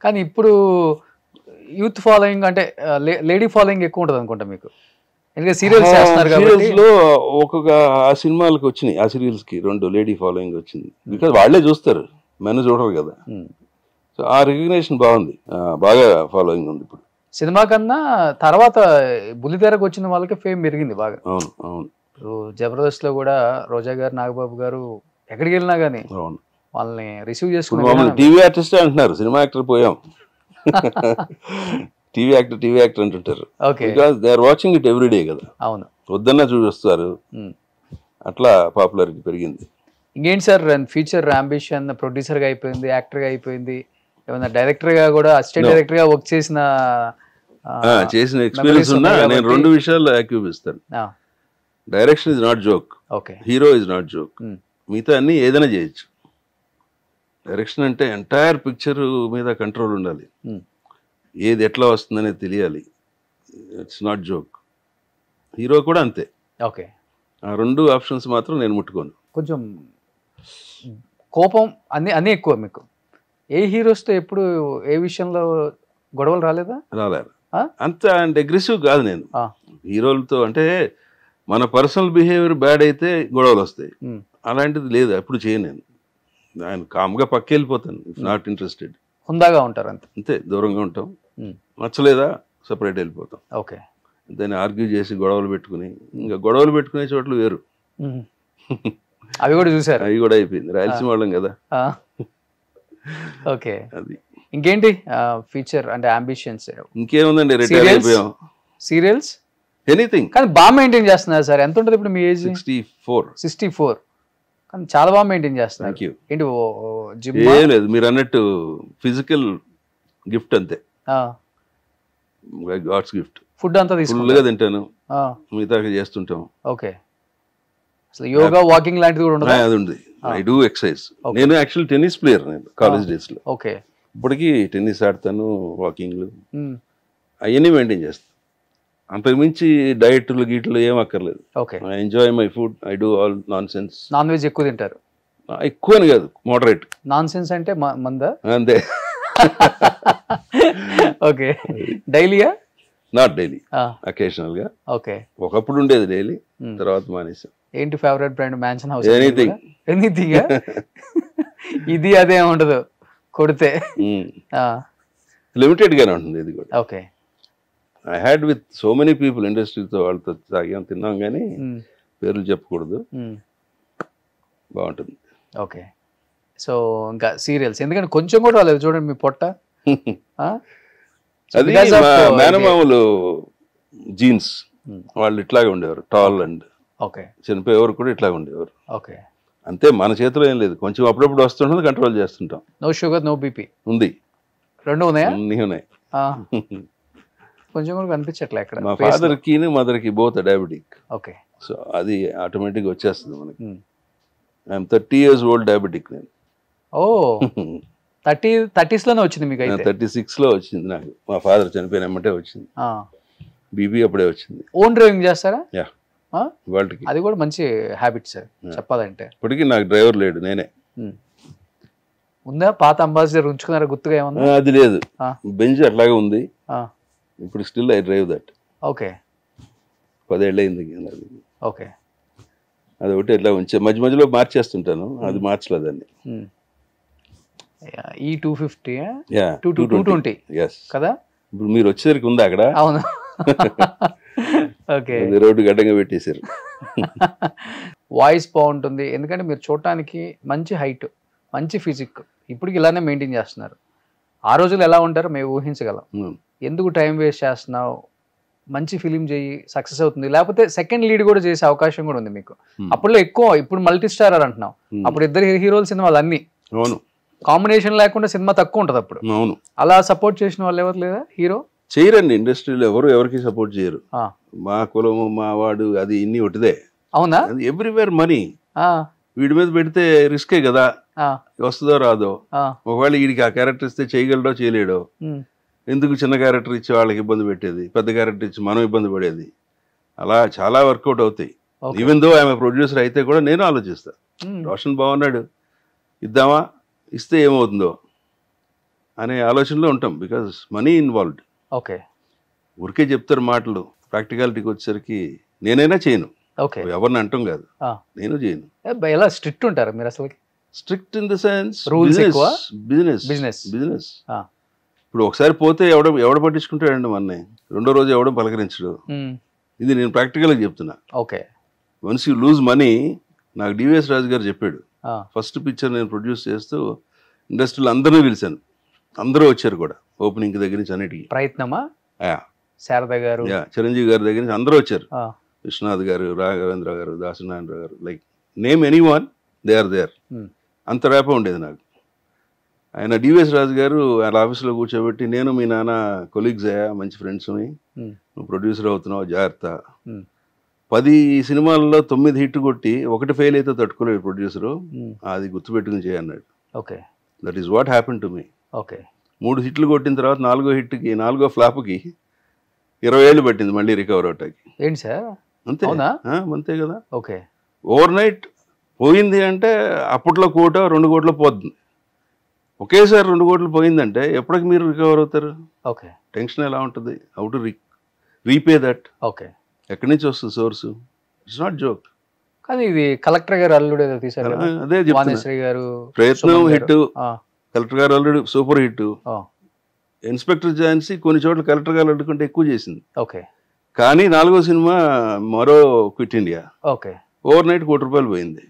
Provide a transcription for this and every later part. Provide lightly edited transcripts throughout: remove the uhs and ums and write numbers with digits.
కానీ ఇప్పుడు youth following అంటే లేడీ ఫాలోయింగ్ ఎక్కువ ఉంటుంది అనుకుంటా మీకు, ఎందుకంటే సీరియల్స్ చేస్తున్నారు కాబట్టి. సీరియల్స్ లో ఒక్కొక్క ఆ సినిమాలకు వచ్చినాయి, ఆ సీరియల్స్ కి 2 లేడీ ఫాలోయింగ్ వచ్చింది. బికాజ్ వాళ్ళే చూస్తారు, మెను చూడరు కదా. సో ఆ రికగ్నేషన్ బాగుంది, బాగా ఫాలోయింగ్ ఉంది ఇప్పుడు. సినిమా కన్నా తర్వాత బుల్లితెరకు వచ్చిన వాళ్ళకి ఫేమ్ పెరిగింది బాగా. అవును అవును. జబర్దస్త్ లో కూడా రోజా గారు, నాగబాబు గారు ఎక్కడికి వెళ్ళినా గానీ అవును, వాళ్ళని రిసీవ్ ఇప్పుడు చేసుకుని మమ్మల్ని టీవీ ఆర్టిస్ట్ అంటున్నారు, సినిమా యాక్టర్ పోయాం. టీవీ యాక్టర్ అంటుంటారు. Okay. Because they are watching it everyday కదా, అవును. వద్దన్నా చూస్తారు. అట్లా పాపులారిటీ పెరిగింది. ఇంకేంటి సార్ ఫ్యూచర్ అంబిషన్? ప్రొడ్యూసర్ గా అయిపోయింది, యాక్టర్ గా అయిపోయింది, ఏమన్నా డైరెక్టర్ గా కూడా అసిస్టెంట్ డైరెక్టర్ గా వర్క్ చేసిన ఎక్స్పీరియన్స్ ఉన్నా నేను 2 విషయాల్లో యాక్యూబిస్తాను. Direction is not joke, okay. Hero is not joke. మిగతా అన్ని ఏదైనా చేయొచ్చు. డైరెక్షన్ అంటే ఎంటైర్ పిక్చర్ మీద కంట్రోల్ ఉండాలి, ఏది ఎట్లా వస్తుందనేది తెలియాలి. It's not joke. హీరో కూడా అంతే. ఓకే. ఆ 2 ఆప్షన్స్ మాత్రం నేను ముట్టుకోను. కొంచెం కోపం అన్నీ ఎక్కువ మీకు. ఏ హీరోస్తో ఎప్పుడు ఏ విషయంలో గొడవలు రాలేదా? రాలేదు. అంత అంటే అగ్రెసివ్ కాదు నేను హీరోలతో. అంటే మన పర్సనల్ బిహేవియర్ బ్యాడ్ అయితే గొడవలు వస్తాయి, అలాంటిది లేదు, ఎప్పుడు చేయను నేను. ఆయన కామ్గా పక్క వెళ్ళిపోతాను, ఇఫ్ నాట్ ఇంట్రెస్టెడ్. హుందాగా ఉంటారు అంతే, దూరంగా ఉంటాం. నచ్చలేదా సపరేట్ వెళ్ళిపోతాం. ఓకే. దాన్ని ఆర్గ్యూ చేసి గొడవలు పెట్టుకుని, ఇంకా గొడవలు పెట్టుకునే చోట్ల వేరు. అవి కూడా చూసారు? అవి కూడా అయిపోయింది, రాయలసీమ వాళ్ళం కదా. ఓకే. అది ఇంకేంటి ఫ్యూచర్ అంటే అంబిషన్స్? ఇంకేముందండి, రిటైర్ అయిపోయాం. Serials anything. కానీ బాగా మెయింటైన్ చేస్తున్నారు సార్. ఎంత ఉంటుంది ఇప్పుడు మీ ఏజ్? 64. కానీ చాలా బాగా మెయింటైన్ చేస్తున్నారు. ఏంటి జిమ్? ఏం లేదు, మీరు అన్నట్టు ఫిజికల్ గిఫ్ట్ అంతే, గాడ్స్ గిఫ్ట్. ఫుడ్ అంతా ఫుల్గా తింటాను, మిగతా చేస్తుంటాం. ఓకే. అసలు యోగా, వాకింగ్ లాంటిది కూడా ఉండదు? అది ఉంది. I do exercise. నేను యాక్చువల్ టెన్నిస్ ప్లేయర్, నేను కాలేజ్ డేస్ లో. ఓకే. ఇప్పటికీ టెన్నిస్ ఆడతాను, వాకింగ్లు అవన్నీ మెయింటైన్ చేస్తాను. అంతకుమించి డైట్లు గీట్లు ఏం అక్కర్లేదు. Okay. I enjoy my food, I do all non sense. Non veg ఎక్కువ తింటారు? ఎక్కువ అని కాదు, మోడరేట్. నాన్ సెన్స్ అంటే మందా? అంతే. ఓకే. డైలీయా? నాట్ డైలీ, అకేషనల్ గా. ఓకే. ఒకప్పుడు ఉండేది డైలీ, తర్వాత మానేసాం. ఏంటి favourite brand? Mansion House? Anything. Anything. ఇది అదే ఉండదు, కొడితే లిమిటెడ్ గానే ఉంటుంది ఇది కూడా. Okay. I had with so many people, ఇండస్ట్రీతో వాళ్ళతో తాగాం, తిన్నాం, కానీ పేర్లు చెప్పకూడదు. బాగుంటుంది. ఓకే. సో ఇంకా సీరియల్స్, ఎందుకంటే కొంచెం కూడా రాలేదు చూడండి మీ పొట్ట. అది మేనమామలు జీన్స్, వాళ్ళు ఇట్లాగే ఉండేవారు, టాల్ అండ్. ఓకే. చనిపోయేవారు కూడా ఇట్లాగే ఉండేవారు. ఓకే. అంతే, మన చేతిలో ఏం లేదు, కొంచెం అప్పుడప్పుడు వస్తుంటుంది, కంట్రోల్ చేస్తుంటాం. నో షుగర్, నో బీపీ ఉంది. 2 ఉన్నాయా? అన్నీ ఉన్నాయి. కొంచెం కూడా కనిపించట్లే అక్కడ. మా ఫాదర్ కి మదర్ కి బోత్ డయాబెటిక్. ఓకే. సో అది ఆటోమేటిక్గా వచ్చేస్తుంది మనకి. ఐఎమ్ 30 years old డయాబెటిక్ నేను. ఓ 30s లోనే వచ్చింది మీకు? అయితే 36 లో వచ్చింది నాకు. మా ఫాదర్ చనిపోయిన ఎమ్మటే వచ్చింది. బీపీ అప్పుడే వచ్చింది. ఓన్ డ్రైవింగ్ చేస్తారా? యా, వాళ్ళకి అది కూడా మంచి హ్యాబిట్ సార్ చెప్పాలంటే. ఇప్పటికీ నాకు డ్రైవర్ లేడు, నేనే. ఉందా పాత అంబాసిడర్ ఉంచుకున్నారా గుర్తుగా ఏమన్నా? అది లేదు, బెంజ్ అట్లాగే ఉంది. ఇప్పుడు still I drive that. Okay. 10 ఏళ్ళు అయింది. ఓకే. అది ఒకటి ఎట్లా ఉంచే, మధ్య మధ్యలో మార్చేస్తుంటాను, అది మార్చలేదండి. ఈ 250 220 కదా? ఇప్పుడు మీరు వచ్చేసరికి ఉందా అక్కడ? అవును. ఓకే. రోడ్డు గడ్డంగా పెట్టేశారు. వాయిస్ బాగుంటుంది, ఎందుకంటే మీరు చూడటానికి మంచి హైట్, మంచి ఫిజిక్, ఇప్పటికి ఇలానే మెయింటైన్ చేస్తున్నారు. ఆ రోజులు ఎలా ఉంటారో మేము ఊహించగలం. ఎందుకు టైం వేస్ట్ చేస్తున్నావు, మంచి ఫిలిం చేయి, సక్సెస్ అవుతుంది. లేకపోతే సెకండ్ లీడ్ కూడా చేసే అవకాశం కూడా ఉంది మీకు. అప్పుడులో ఎక్కువ, ఇప్పుడు మల్టీ స్టారర్ అంటున్నాం, అప్పుడు 2 హీరోల సినిమాలు అన్ని కాంబినేషన్ లేకుండా సినిమా తక్కువ ఉంటుంది అప్పుడు. అలా సపోర్ట్ చేసిన వాళ్ళు ఎవరు లేదా? హీరో చేయరండి ఇండస్ట్రీలో, ఎవరికి సపోర్ట్ చేయరు. మా కులము, మా వాడు, అది ఇన్ని ఒకటిదే. అవునా? Everywhere money. వీడి మీద పెడితే రిస్కే కదా, వస్తుందో రాదో. ఒకవేళ వీడికి ఆ క్యారెక్టర్ ఇస్తే చేయగలడో చేయలేడో, ఎందుకు చిన్న క్యారెక్టర్ ఇచ్చి వాళ్ళకి ఇబ్బంది పెట్టేది, పెద్ద క్యారెక్టర్ ఇచ్చి మనం ఇబ్బంది పడేది. అలా చాలా వర్కౌట్ అవుతాయి. ఈవెన్ దో ఆమె ప్రొడ్యూసర్ అయితే కూడా నేను ఆలోచిస్తా, రోషన్ బాగున్నాడు, ఇద్దామా, ఇస్తే ఏమవుతుందో అనే ఆలోచనలో ఉంటాం. Because money involved. ఓకే. ఊరికే చెప్తారు మాటలు, ప్రాక్టికాలిటీకి వచ్చేసరికి నేనైనా చేయను. ఓకే. ఎవరిని అంటాం కాదు, నేను చేయను. ఎలా స్ట్రిక్ట్ ఉంటారు మీరు అసలు? Strict in the sense rules ఎక్కువ, బిజినెస్. ఇప్పుడు ఒకసారి పోతే ఎవడ పట్టించుకుంటాడండి మనని, రెండో రోజు ఎవడం పలకరించడు. ఇది నేను ప్రాక్టికల్గా చెప్తున్నా. Okay. Once you lose money, నాకు డివిఎస్ రాజు గారు చెప్పాడు. ఫస్ట్ పిక్చర్ నేను ప్రొడ్యూస్ చేస్తూ ఇండస్ట్రీలో అందరినీ పిలిచాను, అందరూ వచ్చారు కూడా, ఓపెనింగ్ దగ్గర నుంచి అన్నిటికీ. ప్రయత్నమా? శారద గారు, చిరంజీవి గారి దగ్గర నుంచి అందరూ వచ్చారు. విశ్వనాథ్ గారు, Raghavendra garu, Dasanarayana garu, like name any one, they are there. అంత ర్యాప ఉండేది నాకు. ఆయన డివిఎస్ రాజు గారు ఆయన ఆఫీస్లో కూర్చోబెట్టి, నేను మీ నాన్న కొలీగ్స్ అయ్యా, మంచి ఫ్రెండ్స్ని, నువ్వు ప్రొడ్యూసర్ అవుతున్నావు, జాగ్రత్త. 10 సినిమాల్లో 9 హిట్ కొట్టి 1 ఫెయిల్ అయితే తట్టుకోలేదు ప్రొడ్యూసరు, అది గుర్తుపెట్టుకుని చేయన్నాడు. Okay. That is what happen to me. Okay. 3 హిట్లు కొట్టిన తర్వాత 4వ హిట్కి, 4వ ఫ్లాప్కి 20 ఏళ్ళు పట్టింది మళ్ళీ రికవర్ అవటానికి. ఏంటి సార్? అంతే అంతే కదా. ఓకే. ఓవర్ నైట్ పోయింది అంటే అప్పట్లో 1 కోటో 2 కోట్లు పోతుంది. ఒకేసారి 2 కోట్లు పోయిందంటే ఎప్పటికి మీరు రికవర్ అవుతారు? ఓకే. టెన్షన్ ఎలా ఉంటుంది, how to repay that. Okay. ఎక్కడి నుంచి వస్తుంది సోర్స్? It's not joke. కానీ ఇది కలెక్టర్ గారు అల్లుడు ఏదో తీశారు, అదే గారు ప్రయత్నం హిట్, కలెక్టర్ గారు అల్లుడు సూపర్ హిట్. ఇన్స్పెక్టర్ ఝాన్సీ కొన్ని చోట్ల కలెక్టర్ గారు అల్లుడు కంటే ఎక్కువ చేసింది. ఓకే. కానీ 4వ సినిమా మరో quit India. Okay. Over night 1 కోటి రూపాయలు పోయింది.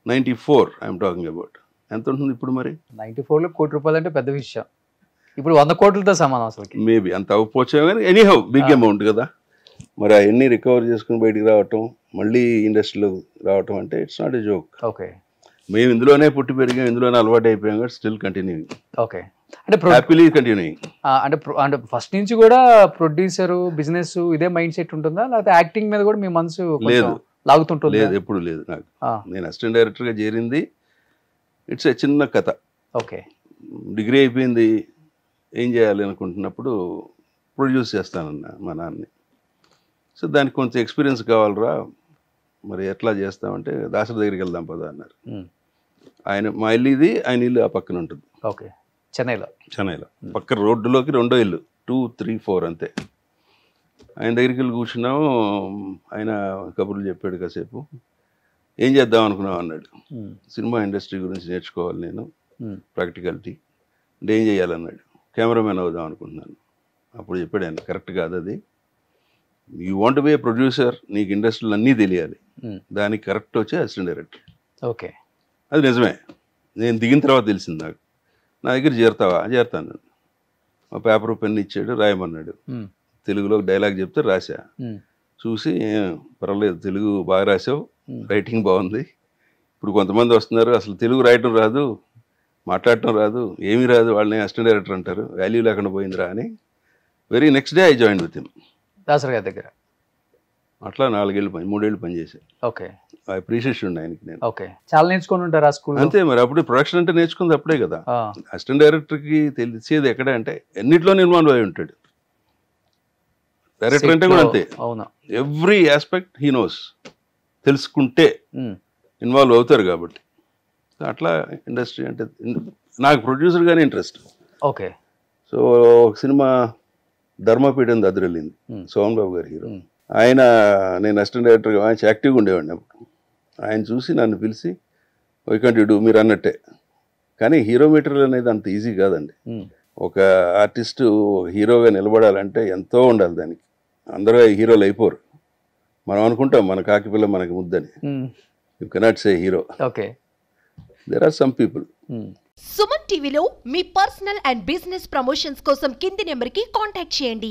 94 ఐఎమ్ టాకింగ్ అబౌట్. ఎంత ఉంటుంది ఇప్పుడు మరి? 94లో 1 కోటి రూపాయలు అంటే పెద్ద విషయం. ఇప్పుడు 100 కోట్లతో సమానం అసలు. మేబీ అంత అవ్వకపోవచ్చా, కానీ ఎనీహౌ బిగ్ అమౌంట్ కదా. మరి అవన్నీ రికవర్ చేసుకుని బయటికి రావటం, మళ్ళీ ఇండస్ట్రీలో రావటం అంటే it's not a joke. Okay. మేము ఇందులోనే పుట్టి పెరిగాం, ఇందులోనే అలవాటు అయిపోయాం, కాబట్టి స్టిల్ కంటిన్యూయింగ్. ఓకే. అంటే హ్యాపీలీ కంటిన్యూయింగ్. అంటే ఫస్ట్ నుంచి కూడా ప్రొడ్యూసర్ బిజినెస్ ఇదే మైండ్ సెట్ ఉంటుందా, లేకపోతే యాక్టింగ్ మీద కూడా మీ మనసు లేదు లాగుతుంటుంది? లేదు, ఎప్పుడు లేదు నాకు. నేను అసిస్టెంట్ డైరెక్టర్గా చేరింది ఇట్స్ ఏ చిన్న కథ. ఓకే. డిగ్రీ అయిపోయింది, ఏం చేయాలి అనుకుంటున్నప్పుడు ప్రొడ్యూస్ చేస్తానన్నా మా నాన్నని. సో దానికి కొంచెం ఎక్స్పీరియన్స్ కావాలరా, మరి ఎట్లా చేస్తామంటే దాసరి దగ్గరికి వెళ్దాం పదా అన్నారు. ఆయన మా ఇల్లు ఇది, ఆయన ఇల్లు ఆ పక్కన ఉంటుంది. ఓకే. చెన్నైలో పక్క రోడ్డులోకి 2వ ఇల్లు, 2, 3, 4 అంతే. ఆయన దగ్గరికి వెళ్ళి కూర్చున్నాము. ఆయన కబుర్లు చెప్పాడు కాసేపు. ఏం చేద్దాం అనుకున్నాం అన్నాడు. సినిమా ఇండస్ట్రీ గురించి నేర్చుకోవాలి నేను, ప్రాక్టికాలిటీ అంటే ఏం చేయాలన్నాడు. కెమెరామెన్ అవుదాం అనుకుంటున్నాను. అప్పుడు చెప్పాడు ఆయన, కరెక్ట్ కాదు అది, you want be A producer, నీకు ఇండస్ట్రీలో అన్నీ తెలియాలి, దానికి కరెక్ట్ వచ్చే అసిస్టెంట్ డైరెక్టర్. ఓకే. అది నిజమే, నేను దిగిన తర్వాత తెలిసింది నాకు. నా దగ్గర చేరుతాను. మా పేపర్ పెన్ ఇచ్చాడు, రాయమన్నాడు. తెలుగులో డైలాగ్ చెప్తే రాసా. చూసి పర్వాలేదు, తెలుగు బాగా రాసావు, రైటింగ్ బాగుంది. ఇప్పుడు కొంతమంది వస్తున్నారు, అసలు తెలుగు రాయటం రాదు, మాట్లాడటం రాదు, ఏమీ రాదు, వాళ్ళని అసిస్టెంట్ డైరెక్టర్ అంటారు, వాల్యూ లేకుండా పోయిందిరా అని. Very next day I join with him Dasari గారి దగ్గర. అట్లా 3 ఏళ్ళు పనిచేసాను. ఓకే. అప్రిషియేషన్ ఆయనకి నేను. ఓకే. చాలా నేర్చుకుని ఉంటారు ఆ స్కూల్. అంతే మరి, అప్పుడు ప్రొడక్షన్ అంటే నేర్చుకుంది అప్పుడే కదా. అసిస్టెంట్ డైరెక్టర్కి తెలిసేది ఎక్కడ అంటే ఎన్నిట్లో ఇన్వాల్వ్ అయి ఉంటాడు. డైరెక్టర్ అంటే కూడా అంతే. అవునా. ఎవ్రీ ఆస్పెక్ట్ హీ నోస్, తెలుసుకుంటే ఇన్వాల్వ్ అవుతారు కాబట్టి. అట్లా ఇండస్ట్రీ అంటే నాకు ప్రొడ్యూసర్గానే ఇంట్రెస్ట్. ఓకే. సో ఒక సినిమా ధర్మపీఠం దద్దరెళ్ళింది, సోమన్ బాబు గారి హీరో. ఆయన, నేను అసిస్టెంట్ డైరెక్టర్గా మంచి యాక్టివ్గా ఉండేవాడిని అప్పుడు. ఆయన చూసి నన్ను పిలిచి, వై కాంట్ యు డూ, మీరు అన్నట్టే. కానీ హీరో మెటీరియల్ అనేది అంత ఈజీ కాదండి. ఒక ఆర్టిస్టు హీరోగా నిలబడాలంటే ఎంతో ఉండాలి దానికి. అందరూ హీరోలు అయిపోరు. మనం అనుకుంటాం మన కాకిపిల్ల మనకి ముద్దని. You cannot say hero. Okay. There are some people. Suman టీవీలో మీ పర్సనల్ అండ్ బిజినెస్ ప్రమోషన్స్ కోసం కింది నెంబర్కి కాంటాక్ట్ చేయండి.